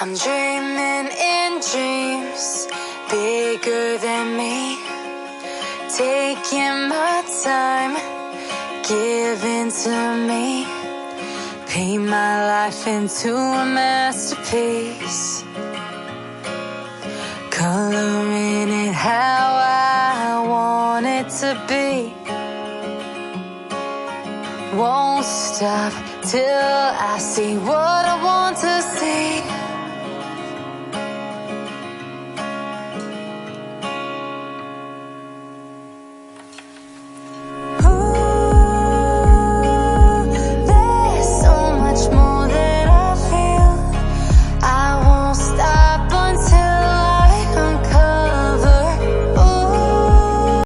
I'm dreaming in dreams bigger than me, taking my time, giving to me, paint my life into a masterpiece, coloring it how I want it to be. Won't stop till I see what I want to see.